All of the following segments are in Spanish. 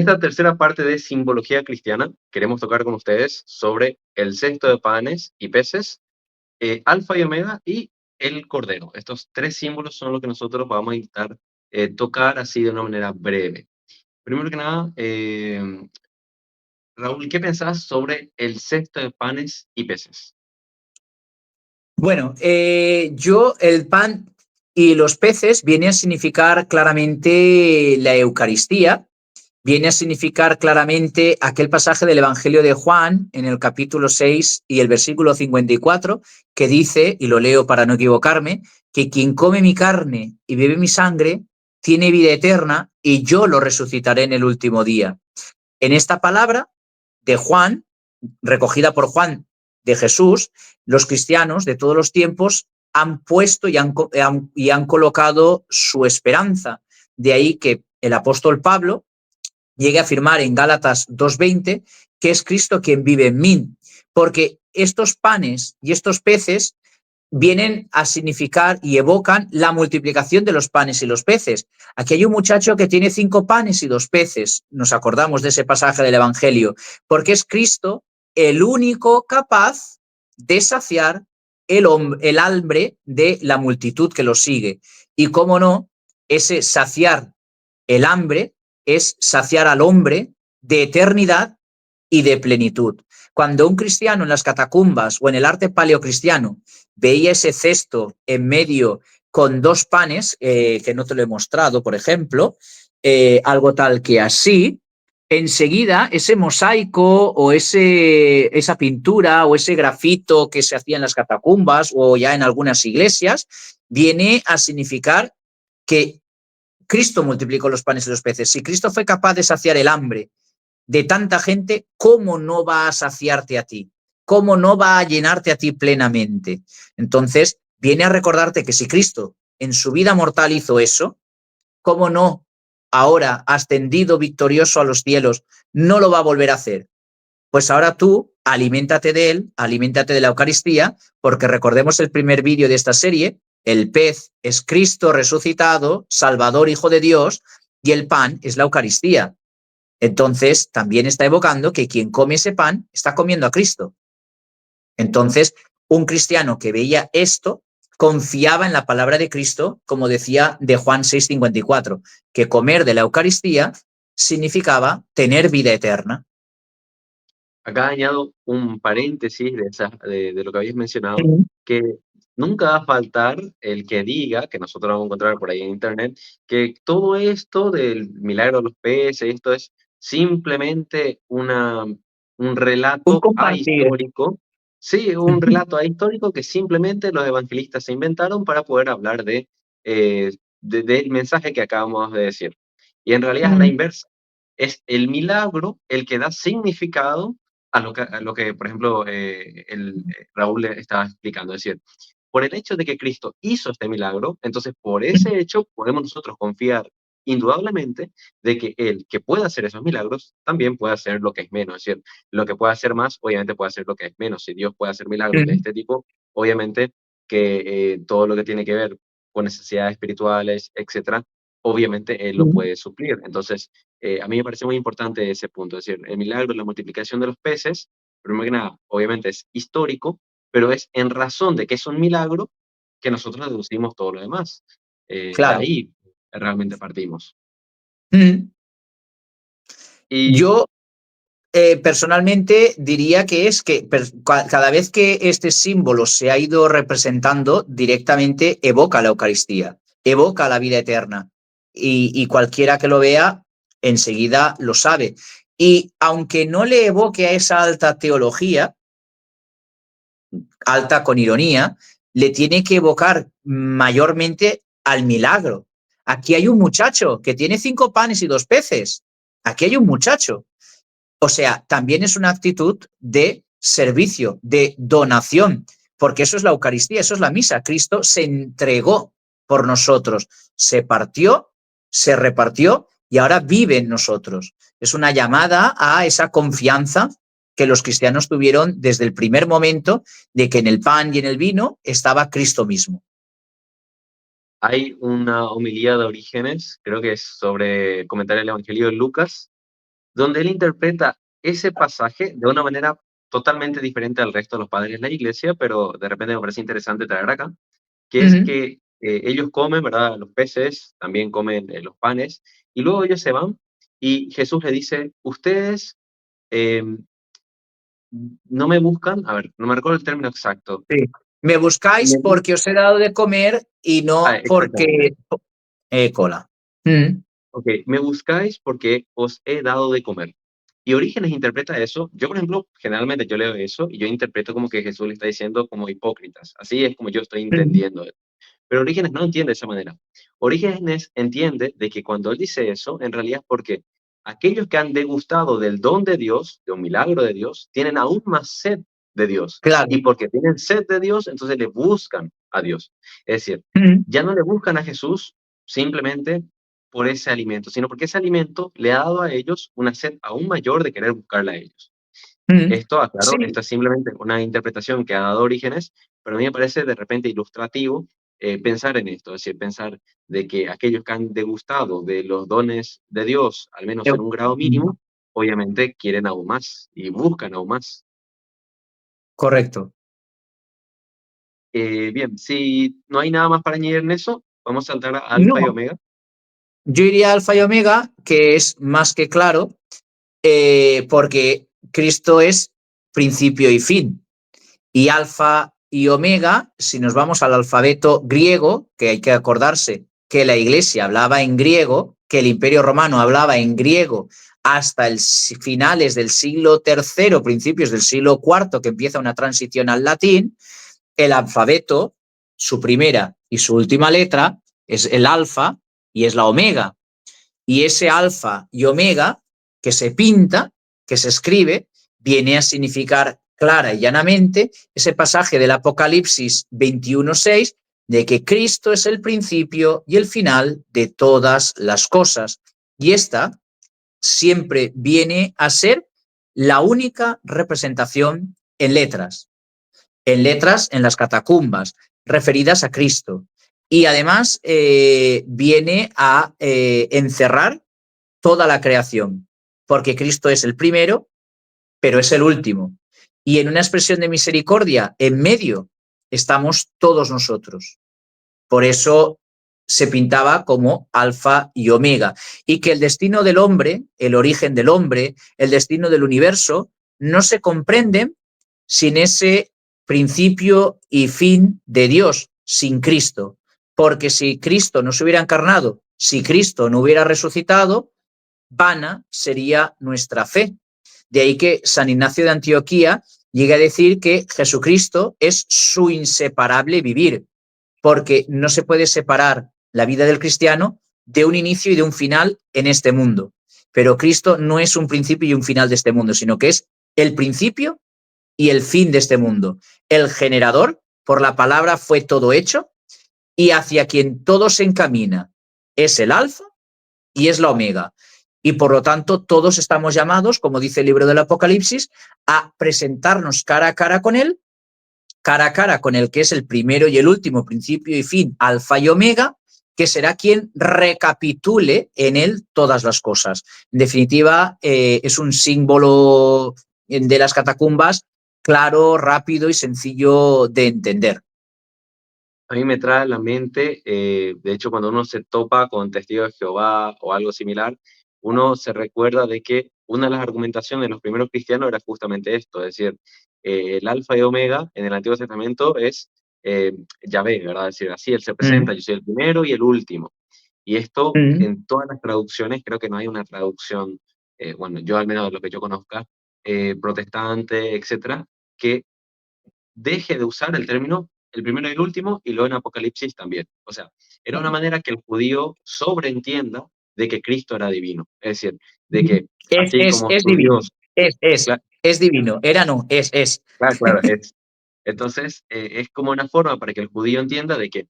esta tercera parte de Simbología Cristiana, queremos tocar con ustedes sobre el cesto de panes y peces, Alfa y Omega y el Cordero. Estos tres símbolos son los que nosotros vamos a intentar tocar así de una manera breve. Primero que nada, Raúl, ¿qué pensás sobre el cesto de panes y peces? Bueno, el pan y los peces viene a significar claramente la Eucaristía, viene a significar claramente aquel pasaje del Evangelio de Juan en el capítulo 6 y el versículo 54, que dice, y lo leo para no equivocarme, que quien come mi carne y bebe mi sangre tiene vida eterna y yo lo resucitaré en el último día. En esta palabra de Juan, recogida por Juan de Jesús, los cristianos de todos los tiempos han puesto y han colocado su esperanza. De ahí que el apóstol Pablo llegue a afirmar en Gálatas 2:20 que es Cristo quien vive en mí, porque estos panes y estos peces vienen a significar y evocan la multiplicación de los panes y los peces. Aquí hay un muchacho que tiene 5 panes y 2 peces, nos acordamos de ese pasaje del Evangelio, porque es Cristo el único capaz de saciar el hambre de la multitud que lo sigue. Y cómo no, ese saciar el hambre es saciar al hombre de eternidad y de plenitud. Cuando un cristiano en las catacumbas o en el arte paleocristiano veía ese cesto en medio con 2 panes, que no te lo he mostrado, por ejemplo, algo tal que así, enseguida ese mosaico o esa pintura o ese grafito que se hacía en las catacumbas o ya en algunas iglesias, viene a significar que Cristo multiplicó los panes y los peces. Si Cristo fue capaz de saciar el hambre de tanta gente, ¿cómo no va a saciarte a ti? ¿Cómo no va a llenarte a ti plenamente? Entonces, viene a recordarte que si Cristo en su vida mortal hizo eso, ¿cómo no ahora, ascendido victorioso a los cielos, no lo va a volver a hacer? Pues ahora tú, aliméntate de él, aliméntate de la Eucaristía, porque recordemos el primer vídeo de esta serie, el pez es Cristo resucitado, Salvador, Hijo de Dios, y el pan es la Eucaristía. Entonces, también está evocando que quien come ese pan está comiendo a Cristo. Entonces, un cristiano que veía esto confiaba en la palabra de Cristo, como decía de Juan 6:54, que comer de la Eucaristía significaba tener vida eterna. Acá añado un paréntesis de lo que habéis mencionado, que nunca va a faltar el que diga, que nosotros vamos a encontrar por ahí en internet, que todo esto del milagro de los peces, esto es simplemente un Un relato compartir. ahistórico, sí, un relato ahistórico que simplemente los evangelistas se inventaron para poder hablar del mensaje que acabamos de decir. Y en realidad es la inversa. Es el milagro el que da significado a lo que, por ejemplo, Raúl le estaba explicando. Es decir, por el hecho de que Cristo hizo este milagro, entonces por ese hecho podemos nosotros confiar indudablemente de que Él, que puede hacer esos milagros, también puede hacer lo que es menos. Es decir, lo que puede hacer más, obviamente puede hacer lo que es menos. Si Dios puede hacer milagros de este tipo, obviamente que todo lo que tiene que ver con necesidades espirituales, etcétera, obviamente Él lo puede suplir. Entonces, a mí me parece muy importante ese punto, es decir, el milagro de la multiplicación de los peces, primero que nada, obviamente es histórico, pero es en razón de que es un milagro que nosotros deducimos todo lo demás. De Claro. ahí realmente partimos. Mm. Y Yo personalmente diría que es que cada vez que este símbolo se ha ido representando directamente evoca la Eucaristía, evoca la vida eterna y cualquiera que lo vea enseguida lo sabe. Y aunque no le evoque a esa alta teología, alta con ironía, le tiene que evocar mayormente al milagro. Aquí hay un muchacho que tiene 5 panes y 2 peces. Aquí hay un muchacho. O sea, también es una actitud de servicio, de donación, porque eso es la Eucaristía, eso es la misa. Cristo se entregó por nosotros, se partió, se repartió y ahora vive en nosotros. Es una llamada a esa confianza que los cristianos tuvieron desde el primer momento de que en el pan y en el vino estaba Cristo mismo. hay una homilía de Orígenes, creo que es sobre comentar el Evangelio de Lucas, donde él interpreta ese pasaje de una manera totalmente diferente al resto de los padres de la iglesia, pero de repente me parece interesante traer acá, que es Ujú. que ellos comen, ¿verdad? Los peces, también comen los panes, y luego ellos se van y Jesús le dice, ustedes em, no me buscan, a ver, no me recuerdo el término exacto. Sí. Me buscáis Me bus- porque os he dado de comer y no exactamente. porque cola. Mm, Ok, me buscáis porque os he dado de comer. Y Orígenes interpreta eso. Yo, por ejemplo, generalmente yo leo eso y yo interpreto como que Jesús le está diciendo como hipócritas. Así es como yo estoy mm, entendiendo. Pero Orígenes no entiende de esa manera. Orígenes entiende de que cuando él dice eso, en realidad es porque aquellos que han degustado del don de Dios, de un milagro de Dios, tienen aún más sed de Dios. Y claro. porque tienen sed de Dios, entonces le buscan a Dios. Es decir, Mm, ya no le buscan a Jesús simplemente por ese alimento, sino porque ese alimento le ha dado a ellos una sed aún mayor de querer buscarla a ellos. mm. Esto, aclaro, Sí, esto es simplemente una interpretación que ha dado Orígenes, pero a mí me parece de repente ilustrativo pensar en esto, es decir, pensar de que aquellos que han degustado de los dones de Dios, al menos en un grado mm, mínimo, obviamente quieren aún más y buscan aún más. correcto. Bien, si no hay nada más para añadir en eso, vamos a saltar a Alfa y No, Omega. yo iría alfa y omega, que es más que claro, porque Cristo es principio y fin. Y alfa y omega, si nos vamos al alfabeto griego, que hay que acordarse que la iglesia hablaba en griego, que el imperio romano hablaba en griego hasta el finales del siglo III, principios del siglo IV, que empieza una transición al latín, el alfabeto, su primera y su última letra, es el alfa y es la omega. Y ese alfa y omega que se pinta, que se escribe, viene a significar clara y llanamente ese pasaje del Apocalipsis 21:6 de que Cristo es el principio y el final de todas las cosas. Y esta siempre viene a ser la única representación en letras en las catacumbas, referidas a Cristo. Y además viene a encerrar toda la creación, porque Cristo es el primero, pero es el último. Y en una expresión de misericordia, en medio, estamos todos nosotros. Por eso se pintaba como alfa y omega. Y que el destino del hombre, el origen del hombre, el destino del universo, no se comprenden sin ese principio y fin de Dios, sin Cristo. Porque si Cristo no se hubiera encarnado, si Cristo no hubiera resucitado, vana sería nuestra fe. De ahí que San Ignacio de Antioquía llega a decir que Jesucristo es su inseparable vivir, porque no se puede separar la vida del cristiano de un inicio y de un final en este mundo. Pero Cristo no es un principio y un final de este mundo, sino que es el principio y el fin de este mundo. El generador, por la palabra fue todo hecho, y hacia quien todo se encamina es el alfa y es la omega. Y por lo tanto, todos estamos llamados, como dice el libro del Apocalipsis, a presentarnos cara a cara con el que es el primero y el último, principio y fin, alfa y omega, que será quien recapitule en él todas las cosas. En definitiva, es un símbolo de las catacumbas claro, rápido y sencillo de entender. A mí me trae a la mente, de hecho, cuando uno se topa con testigos de Jehová o algo similar, uno se recuerda de que una de las argumentaciones de los primeros cristianos era justamente esto, es decir, el alfa y omega en el Antiguo Testamento es Yahvé, ¿verdad? Es decir, así él se presenta, Mm, yo soy el primero y el último. Y esto mm, en todas las traducciones, creo que no hay una traducción, bueno, yo al menos de lo que yo conozca, protestante, etcétera, que deje de usar el término el primero y el último, y luego en Apocalipsis también. O sea, era una manera que el judío sobreentienda de que Cristo era divino. Es decir, de mm. que así como Es su divino, Dios, claro, es divino, era no, es. claro, claro, es. Entonces, es como una forma para que el judío entienda de que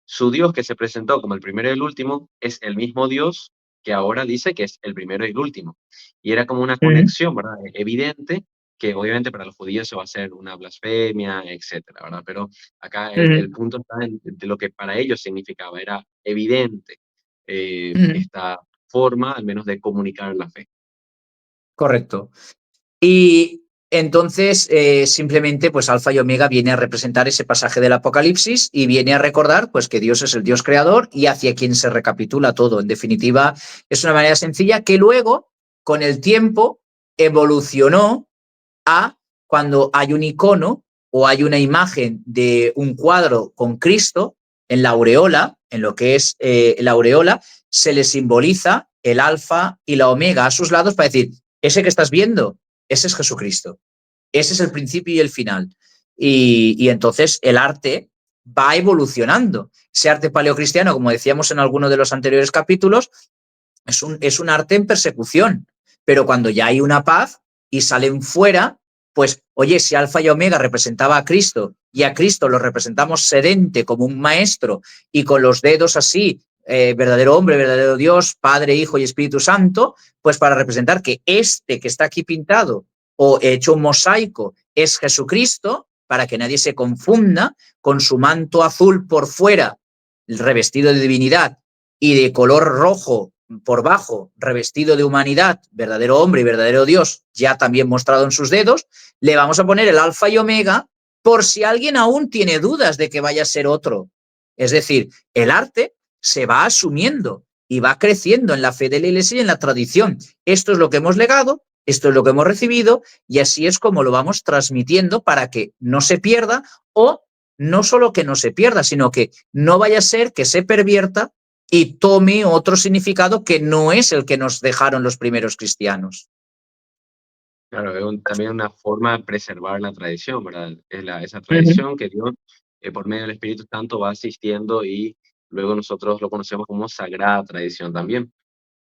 su Dios que se presentó como el primero y el último es el mismo Dios que ahora dice que es el primero y el último. Y era como una Mm, conexión, ¿verdad? Evidente, que obviamente para los judíos eso va a ser una blasfemia, etcétera, ¿verdad? Pero acá el mm, punto está en de lo que para ellos significaba, era evidente mm. esta forma, al menos, de comunicar la fe. correcto. Y entonces, simplemente, pues Alfa y Omega viene a representar ese pasaje del Apocalipsis y viene a recordar, pues, que Dios es el Dios creador y hacia quien se recapitula todo. En definitiva, es una manera sencilla que luego, con el tiempo, evolucionó a cuando hay un icono o hay una imagen de un cuadro con Cristo en la aureola, en lo que es la aureola, se le simboliza el alfa y la omega a sus lados para decir, ese que estás viendo, ese es Jesucristo. Ese es el principio y el final. Y entonces el arte va evolucionando. Ese arte paleocristiano, como decíamos en alguno de los anteriores capítulos, es un arte en persecución, pero cuando ya hay una paz y salen fuera, pues, oye, si Alfa y Omega representaba a Cristo y a Cristo lo representamos sedente como un maestro y con los dedos así, verdadero hombre, verdadero Dios, Padre, Hijo y Espíritu Santo, pues para representar que este que está aquí pintado o hecho un mosaico es Jesucristo, para que nadie se confunda, con su manto azul por fuera, revestido de divinidad, y de color rojo por bajo, revestido de humanidad, verdadero hombre y verdadero Dios, ya también mostrado en sus dedos, le vamos a poner el alfa y omega por si alguien aún tiene dudas de que vaya a ser otro. Es decir, el arte se va asumiendo y va creciendo en la fe de la Iglesia y en la tradición. Esto es lo que hemos legado, esto es lo que hemos recibido y así es como lo vamos transmitiendo para que no se pierda o no solo que no se pierda, sino que no vaya a ser que se pervierta y tome otro significado que no es el que nos dejaron los primeros cristianos. Claro, es también una forma de preservar la tradición, ¿verdad? Es esa Uh -huh. tradición que Dios, por medio del Espíritu Santo, va asistiendo y luego nosotros lo conocemos como sagrada tradición también.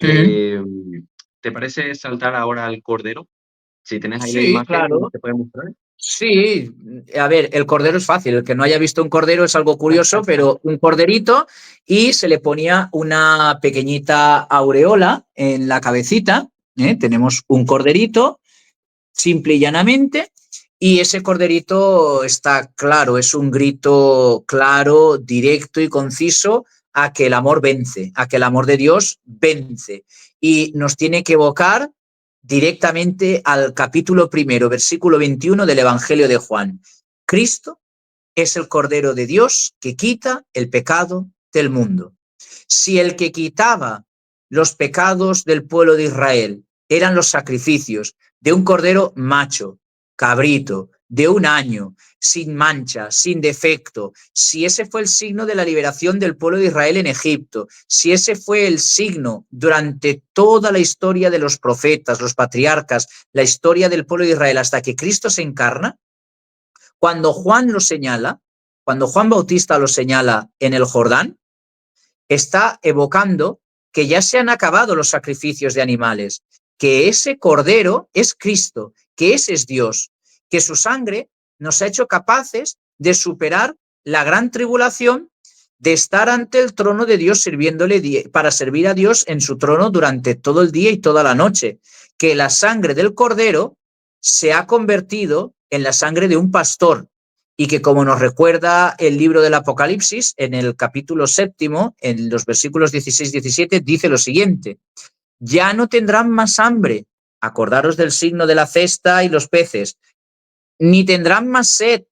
Uh -huh. Eh, ¿Te parece saltar ahora al Cordero? Si tenés ahí la Sí, imagen, claro. ¿te puede mostrar? Sí, a ver, el cordero es fácil. El que no haya visto un cordero es algo curioso, pero un corderito y se le ponía una pequeñita aureola en la cabecita. Tenemos un corderito, simple y llanamente, y ese corderito está claro, es un grito claro, directo y conciso a que el amor vence, a que el amor de Dios vence. Y nos tiene que evocar directamente al capítulo primero, versículo 21 del Evangelio de Juan. Cristo es el Cordero de Dios que quita el pecado del mundo. Si el que quitaba los pecados del pueblo de Israel eran los sacrificios de un cordero macho, cabrito, de un año, sin mancha, sin defecto, si ese fue el signo de la liberación del pueblo de Israel en Egipto, si ese fue el signo durante toda la historia de los profetas, los patriarcas, la historia del pueblo de Israel hasta que Cristo se encarna, cuando Juan lo señala, cuando Juan Bautista lo señala en el Jordán, está evocando que ya se han acabado los sacrificios de animales, que ese cordero es Cristo, que ese es Dios, que su sangre nos ha hecho capaces de superar la gran tribulación, de estar ante el trono de Dios sirviéndole para servir a Dios en su trono durante todo el día y toda la noche, que la sangre del cordero se ha convertido en la sangre de un pastor, y que, como nos recuerda el libro del Apocalipsis, en el capítulo 7, en los versículos 16-17, dice lo siguiente: ya no tendrán más hambre, acordaros del signo de la cesta y los peces, ni tendrán más sed,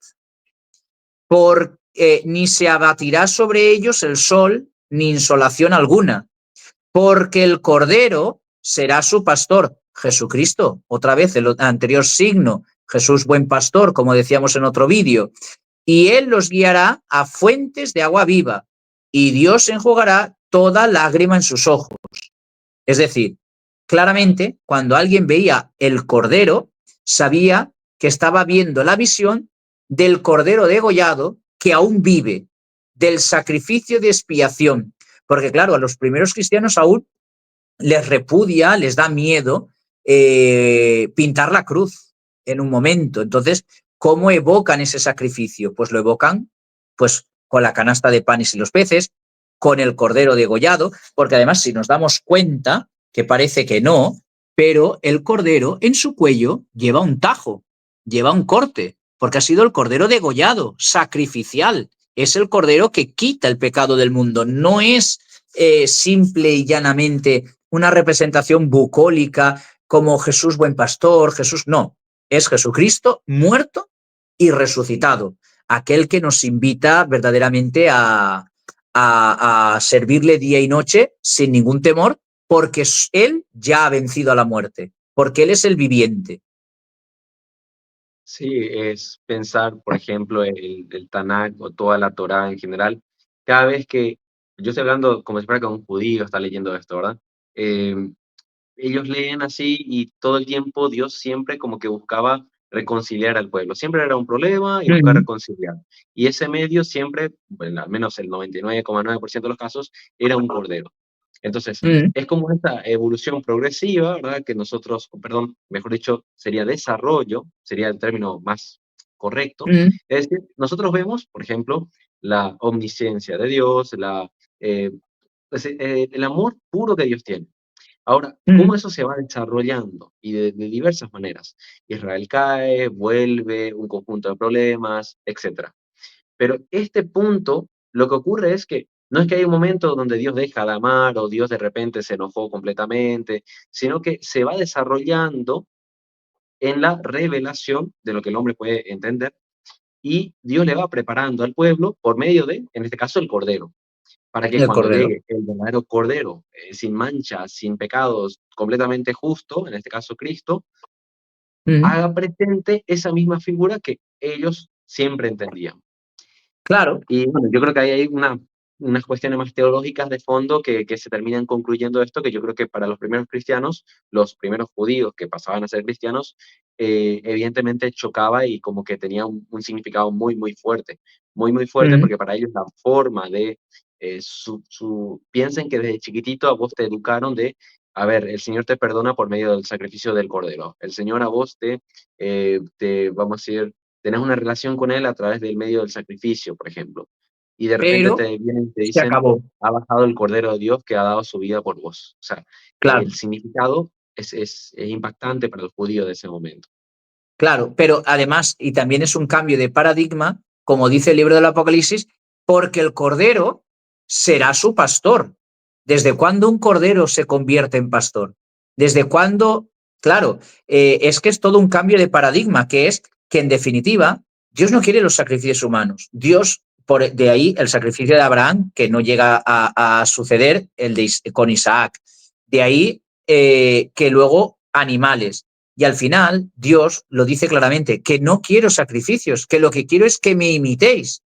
ni se abatirá sobre ellos el sol, ni insolación alguna, porque el Cordero será su pastor. Jesucristo, otra vez el anterior signo, Jesús buen pastor, como decíamos en otro vídeo, y él los guiará a fuentes de agua viva, y Dios enjugará toda lágrima en sus ojos. Es decir, claramente, cuando alguien veía el cordero, sabía que estaba viendo la visión del cordero degollado que aún vive, del sacrificio de expiación. Porque claro, a los primeros cristianos aún les repudia, les da miedo pintar la cruz en un momento. Entonces, ¿cómo evocan ese sacrificio? Pues lo evocan pues con la canasta de panes y los peces, con el cordero degollado, porque además si nos damos cuenta, que parece que no, pero el cordero en su cuello lleva un tajo, lleva un corte, porque ha sido el cordero degollado, sacrificial. Es el cordero que quita el pecado del mundo, no es simple y llanamente una representación bucólica como Jesús buen pastor, Jesús, no, es Jesucristo muerto y resucitado, aquel que nos invita verdaderamente a servirle día y noche sin ningún temor, porque Él ya ha vencido a la muerte, porque Él es el viviente. Sí, es pensar, por ejemplo, el Tanakh o toda la Torá en general. Cada vez que yo estoy hablando como si fuera que un judío está leyendo esto, ¿verdad? Eh, Ellos leen así y todo el tiempo Dios siempre como que buscaba reconciliar al pueblo. Siempre era un problema y buscar Mm, reconciliar. Y ese medio siempre, bueno, al menos el 99,9% de los casos, era un cordero. Entonces, mm, es como esta evolución progresiva, ¿verdad? Que nosotros, perdón, mejor dicho, sería desarrollo, sería el término más correcto. mm, Es decir, nosotros vemos, por ejemplo, la omnisciencia de Dios, el amor puro que Dios tiene. Ahora, mm, ¿cómo eso se va desarrollando? Y de diversas maneras. Israel cae, vuelve, un conjunto de problemas, etcétera. Pero este punto, lo que ocurre es que no es que hay un momento donde Dios deja de amar o Dios de repente se enojó completamente, sino que se va desarrollando en la revelación de lo que el hombre puede entender y Dios le va preparando al pueblo por medio de, en este caso, el Cordero, para que el cuando cordero. llegue el verdadero Cordero, sin mancha, sin pecados, completamente justo, en este caso Cristo, Mm, haga presente esa misma figura que ellos siempre entendían. claro. Y bueno, yo creo que ahí hay unas cuestiones más teológicas de fondo que se terminan concluyendo esto, que yo creo que para los primeros cristianos, los primeros judíos que pasaban a ser cristianos, evidentemente chocaba y como que tenía un significado muy, muy fuerte, Mm, porque para ellos la forma de, piensen que desde chiquitito a vos te educaron de, a ver, el Señor te perdona por medio del sacrificio del Cordero, el Señor a vos vamos a decir, tenés una relación con él a través del medio del sacrificio, por ejemplo. Y de repente pero te vienen y te se dicen, acabó. ha bajado el Cordero de Dios que ha dado su vida por vos. O sea, el Claro. significado es impactante para los judíos de ese momento. Claro, pero además, y también es un cambio de paradigma, como dice el libro del Apocalipsis, porque el cordero será su pastor. ¿Desde cuándo un cordero se convierte en pastor? ¿Desde cuándo? Claro, es que es todo un cambio de paradigma, que es que en definitiva Dios no quiere los sacrificios humanos. Dios, de ahí el sacrificio de Abraham, que no llega a suceder, con Isaac. De ahí que luego animales. Y al final, Dios lo dice claramente, que no quiero sacrificios, que lo que quiero es que me imitéis.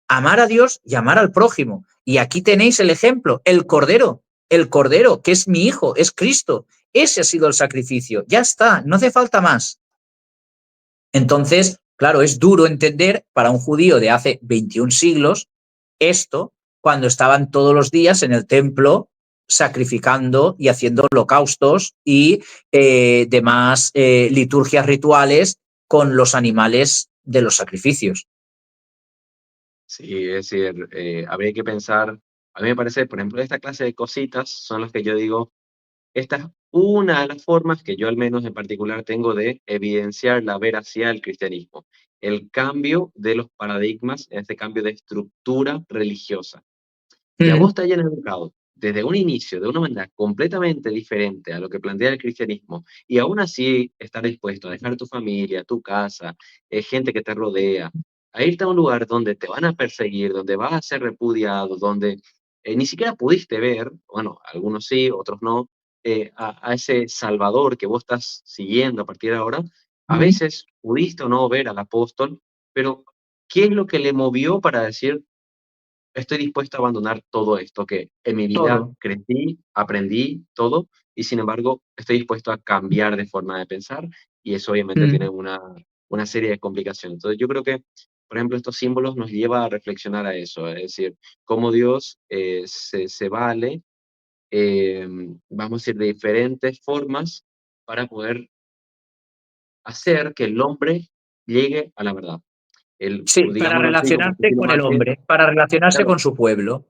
Amar a Dios y amar al prójimo. Y aquí tenéis el ejemplo, el Cordero, que es mi Hijo, es Cristo. Ese ha sido el sacrificio. Ya está, no hace falta más. Entonces, claro, es duro entender para un judío de hace 21 siglos esto cuando estaban todos los días en el templo sacrificando y haciendo holocaustos y demás liturgias rituales con los animales de los sacrificios. Sí, es decir, habría que pensar, a mí me parece, por ejemplo, esta clase de cositas son las que yo digo, esta es una de las formas que yo al menos en particular tengo de evidenciar la veracidad del cristianismo, el cambio de los paradigmas, este cambio de estructura religiosa. Si a Mm, vos te hayan educado desde un inicio de una manera completamente diferente a lo que plantea el cristianismo, y aún así estar dispuesto a dejar tu familia, tu casa, gente que te rodea, a irte a un lugar donde te van a perseguir, donde vas a ser repudiado, donde ni siquiera pudiste ver, bueno, algunos sí, otros no, a ese Salvador que vos estás siguiendo a partir de ahora, a mm, veces pudiste o no ver al apóstol, pero ¿qué es lo que le movió para decir, estoy dispuesto a abandonar todo esto que en mi vida todo. crecí, aprendí todo, y sin embargo estoy dispuesto a cambiar de forma de pensar, y eso obviamente tiene Mm, una serie de complicaciones. Entonces yo creo que, por ejemplo, estos símbolos nos lleva a reflexionar a eso, es decir, cómo Dios se vale, eh, vamos a decir, de diferentes formas para poder hacer que el hombre llegue a la verdad. sí, para Digámoslo así, como relacionarse Justino con el Mártir, hombre, para relacionarse claro, con su pueblo.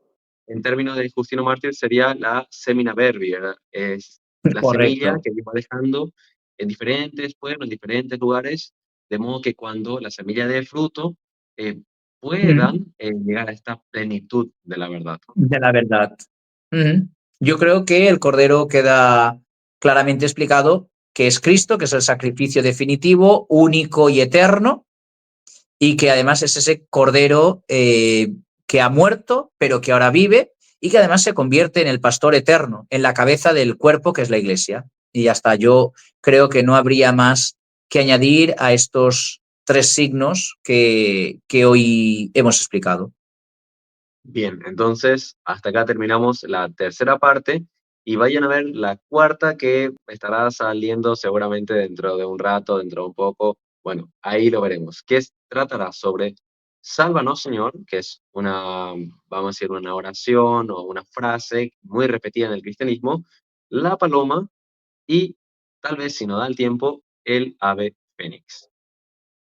en términos de Justino Mártir sería la semina verbi, ¿verdad? Es la semilla Correcto. que Dios va dejando en diferentes pueblos, en diferentes lugares, de modo que cuando la semilla dé fruto, eh, Mm, puedan llegar a esta plenitud de la verdad. de la verdad. Mm. Yo creo que el Cordero queda claramente explicado que es Cristo, que es el sacrificio definitivo, único y eterno, y que además es ese cordero que ha muerto, pero que ahora vive, y que además se convierte en el pastor eterno, en la cabeza del cuerpo que es la Iglesia. Y hasta yo creo que no habría más que añadir a estos tres signos que hoy hemos explicado. Bien, entonces hasta acá terminamos la tercera parte y vayan a ver la cuarta que estará saliendo seguramente dentro de un rato, dentro de un poco. Bueno, ahí lo veremos. Tratará sobre Sálvanos, Señor, que es una, vamos a decir, una oración o una frase muy repetida en el cristianismo, la paloma y tal vez, si no da el tiempo, el ave fénix.